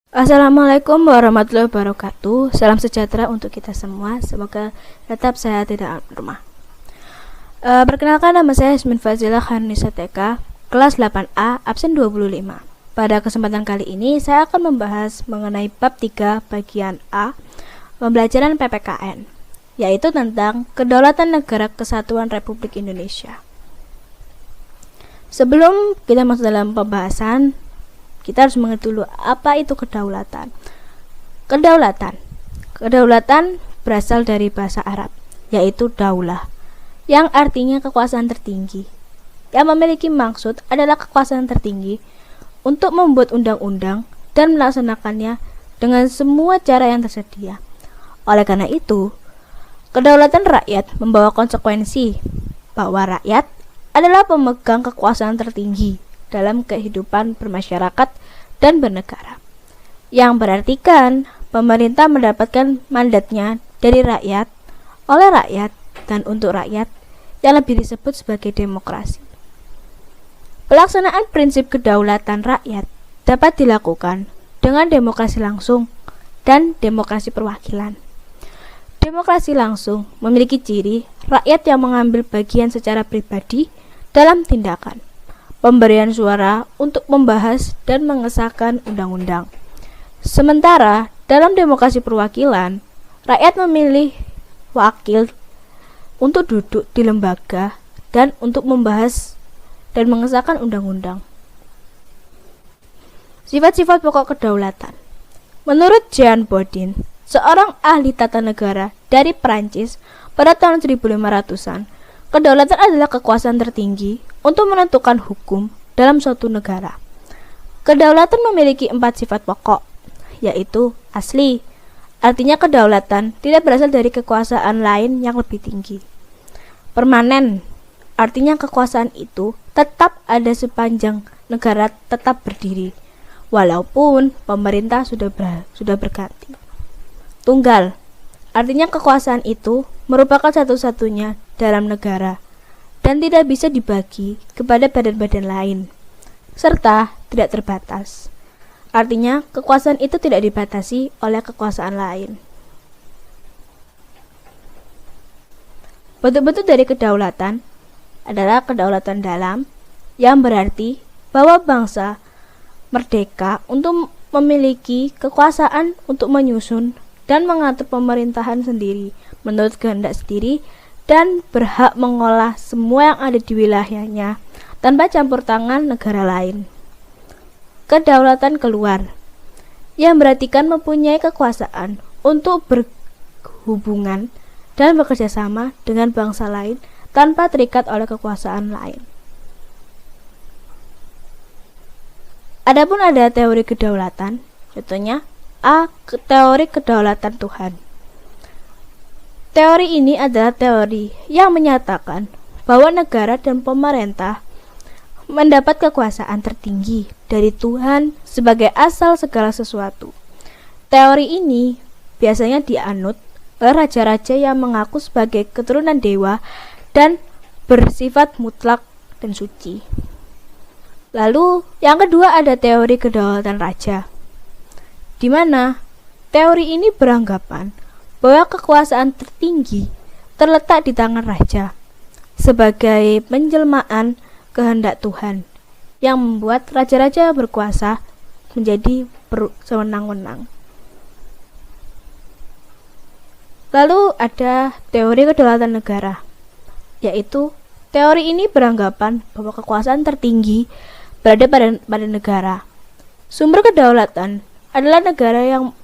Assalamualaikum warahmatullahi wabarakatuh. Salam sejahtera untuk kita semua. Semoga tetap sehat di dalam rumah. Perkenalkan, nama saya Yasmin Fazila Khanisa TK, kelas 8A, absen 25. Pada kesempatan kali ini saya akan membahas mengenai bab 3 bagian A, pembelajaran PPKN, yaitu tentang Kedaulatan Negara Kesatuan Republik Indonesia. Sebelum kita masuk dalam pembahasan, kita harus mengerti dulu apa itu kedaulatan. Kedaulatan berasal dari bahasa Arab, yaitu daulah, yang artinya kekuasaan tertinggi. Yang memiliki maksud adalah kekuasaan tertinggi untuk membuat undang-undang dan melaksanakannya dengan semua cara yang tersedia. Oleh karena itu, kedaulatan rakyat membawa konsekuensi bahwa rakyat adalah pemegang kekuasaan tertinggi dalam kehidupan bermasyarakat dan bernegara, yang berartikan pemerintah mendapatkan mandatnya dari rakyat, oleh rakyat, dan untuk rakyat, yang lebih disebut sebagai demokrasi. Pelaksanaan prinsip kedaulatan rakyat dapat dilakukan dengan demokrasi langsung dan demokrasi perwakilan. Demokrasi langsung memiliki ciri rakyat yang mengambil bagian secara pribadi dalam tindakan pemberian suara untuk membahas dan mengesahkan undang-undang. Sementara dalam demokrasi perwakilan, rakyat memilih wakil untuk duduk di lembaga dan untuk membahas dan mengesahkan undang-undang. Sifat-sifat pokok kedaulatan. Menurut Jean Bodin, seorang ahli tata negara dari Prancis pada tahun 1500-an, kedaulatan adalah kekuasaan tertinggi untuk menentukan hukum dalam suatu negara. Kedaulatan memiliki 4 sifat pokok, yaitu asli, artinya kedaulatan tidak berasal dari kekuasaan lain yang lebih tinggi. Permanen, artinya kekuasaan itu tetap ada sepanjang negara tetap berdiri, walaupun pemerintah sudah berganti. Tunggal, artinya kekuasaan itu merupakan satu-satunya dalam negara dan tidak bisa dibagi kepada badan-badan lain, serta tidak terbatas. Artinya, kekuasaan itu tidak dibatasi oleh kekuasaan lain. Bentuk-bentuk dari kedaulatan adalah kedaulatan dalam, yang berarti bahwa bangsa merdeka untuk memiliki kekuasaan untuk menyusun dan mengatur pemerintahan sendiri menurut kehendak sendiri dan berhak mengolah semua yang ada di wilayahnya tanpa campur tangan negara lain. Kedaulatan keluar, yang berartikan mempunyai kekuasaan untuk berhubungan dan bekerja sama dengan bangsa lain tanpa terikat oleh kekuasaan lain. Adapun ada teori kedaulatan, contohnya A. Teori kedaulatan Tuhan. Teori ini adalah teori yang menyatakan bahwa negara dan pemerintah mendapat kekuasaan tertinggi dari Tuhan sebagai asal segala sesuatu. Teori ini biasanya dianut oleh raja-raja yang mengaku sebagai keturunan dewa dan bersifat mutlak dan suci. Lalu yang kedua ada teori kedaulatan raja, di mana teori ini beranggapan bahwa kekuasaan tertinggi terletak di tangan raja sebagai penjelmaan kehendak Tuhan yang membuat raja-raja berkuasa menjadi sewenang-wenang. Lalu ada teori kedaulatan negara, yaitu teori ini beranggapan bahwa kekuasaan tertinggi berada pada negara. Sumber kedaulatan adalah negara yang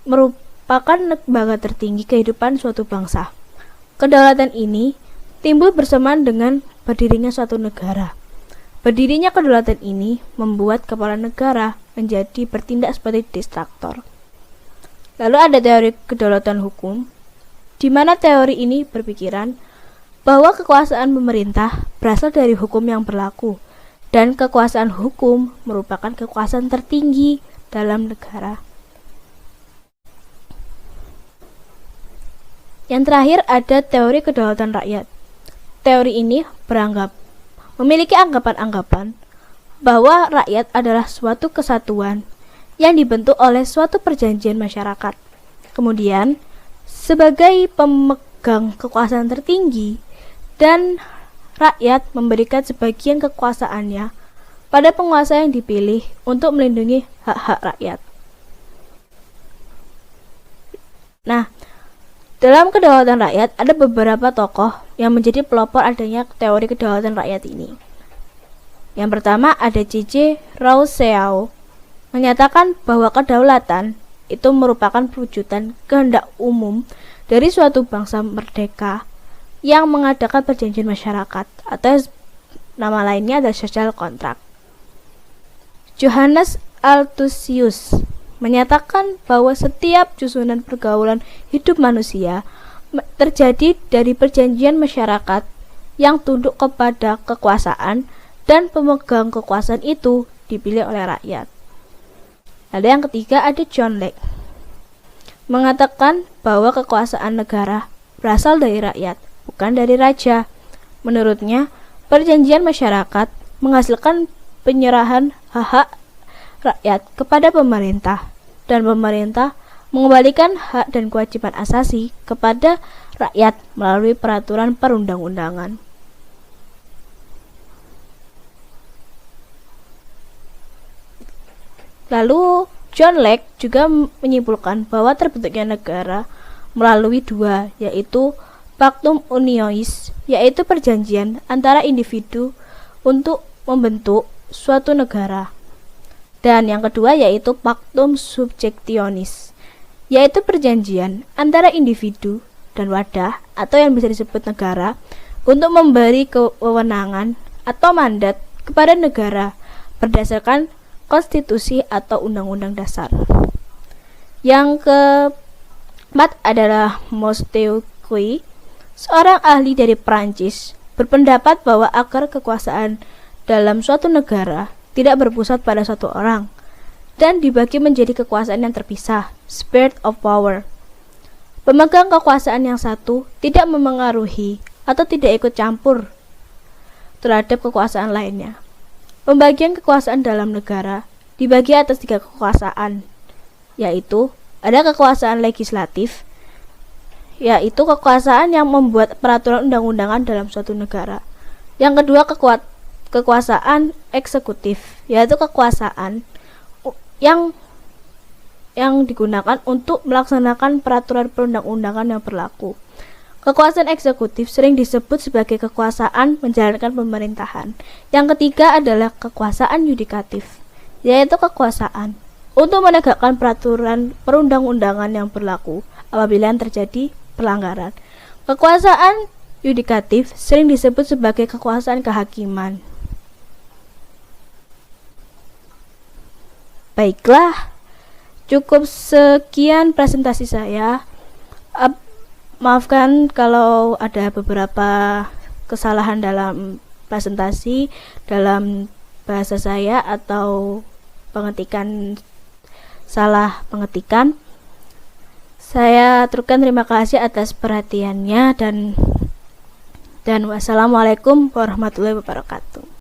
merupakan lembaga tertinggi kehidupan suatu bangsa. Kedaulatan ini timbul bersamaan dengan berdirinya suatu negara. Berdirinya kedaulatan ini membuat kepala negara menjadi bertindak seperti diktator. Lalu ada teori kedaulatan hukum, di mana teori ini berpikiran bahwa kekuasaan pemerintah berasal dari hukum yang berlaku dan kekuasaan hukum merupakan kekuasaan tertinggi dalam negara. Yang terakhir ada teori kedaulatan rakyat. Teori ini memiliki anggapan-anggapan bahwa rakyat adalah suatu kesatuan yang dibentuk oleh suatu perjanjian masyarakat. Kemudian, sebagai pemegang kekuasaan tertinggi dan rakyat memberikan sebagian kekuasaannya pada penguasa yang dipilih untuk melindungi hak-hak rakyat. Nah, dalam kedaulatan rakyat ada beberapa tokoh yang menjadi pelopor adanya teori kedaulatan rakyat ini. Yang pertama ada C.C. Rousseau, menyatakan bahwa kedaulatan itu merupakan perwujudan kehendak umum dari suatu bangsa merdeka yang mengadakan perjanjian masyarakat, atau nama lainnya adalah social contract. Johannes Althusius menyatakan bahwa setiap susunan pergaulan hidup manusia terjadi dari perjanjian masyarakat yang tunduk kepada kekuasaan dan pemegang kekuasaan itu dipilih oleh rakyat. Lalu yang ketiga ada John Locke, mengatakan bahwa kekuasaan negara berasal dari rakyat, bukan dari raja. Menurutnya, perjanjian masyarakat menghasilkan penyerahan hak-hak rakyat kepada pemerintah, dan pemerintah mengembalikan hak dan kewajiban asasi kepada rakyat melalui peraturan perundang-undangan. Lalu John Locke juga menyimpulkan bahwa terbentuknya negara melalui dua, yaitu Pactum Unionis, yaitu perjanjian antara individu untuk membentuk suatu negara. Dan yang kedua yaitu Pactum Subjectionis, yaitu perjanjian antara individu dan wadah atau yang bisa disebut negara untuk memberi kewenangan atau mandat kepada negara berdasarkan konstitusi atau undang-undang dasar. Yang keempat adalah Montesquieu, seorang ahli dari Prancis, berpendapat bahwa akar kekuasaan dalam suatu negara tidak berpusat pada satu orang dan dibagi menjadi kekuasaan yang terpisah, sphere of power. Pemegang kekuasaan yang satu tidak memengaruhi atau tidak ikut campur terhadap kekuasaan lainnya. Pembagian kekuasaan dalam negara dibagi atas 3 kekuasaan, yaitu ada kekuasaan legislatif, yaitu kekuasaan yang membuat peraturan undang-undangan dalam suatu negara. Yang kedua kekuasaan eksekutif, yaitu kekuasaan yang digunakan untuk melaksanakan peraturan perundang-undangan yang berlaku. Kekuasaan eksekutif sering disebut sebagai kekuasaan menjalankan pemerintahan. Yang ketiga adalah kekuasaan yudikatif, yaitu kekuasaan untuk menegakkan peraturan perundang-undangan yang berlaku apabila terjadi pelanggaran. Kekuasaan yudikatif sering disebut sebagai kekuasaan kehakiman. Baiklah, cukup sekian presentasi saya. Maafkan kalau ada beberapa kesalahan dalam presentasi, dalam bahasa saya atau pengetikan salah pengetikan. Saya aturkan terima kasih atas perhatiannya dan wassalamualaikum warahmatullahi wabarakatuh.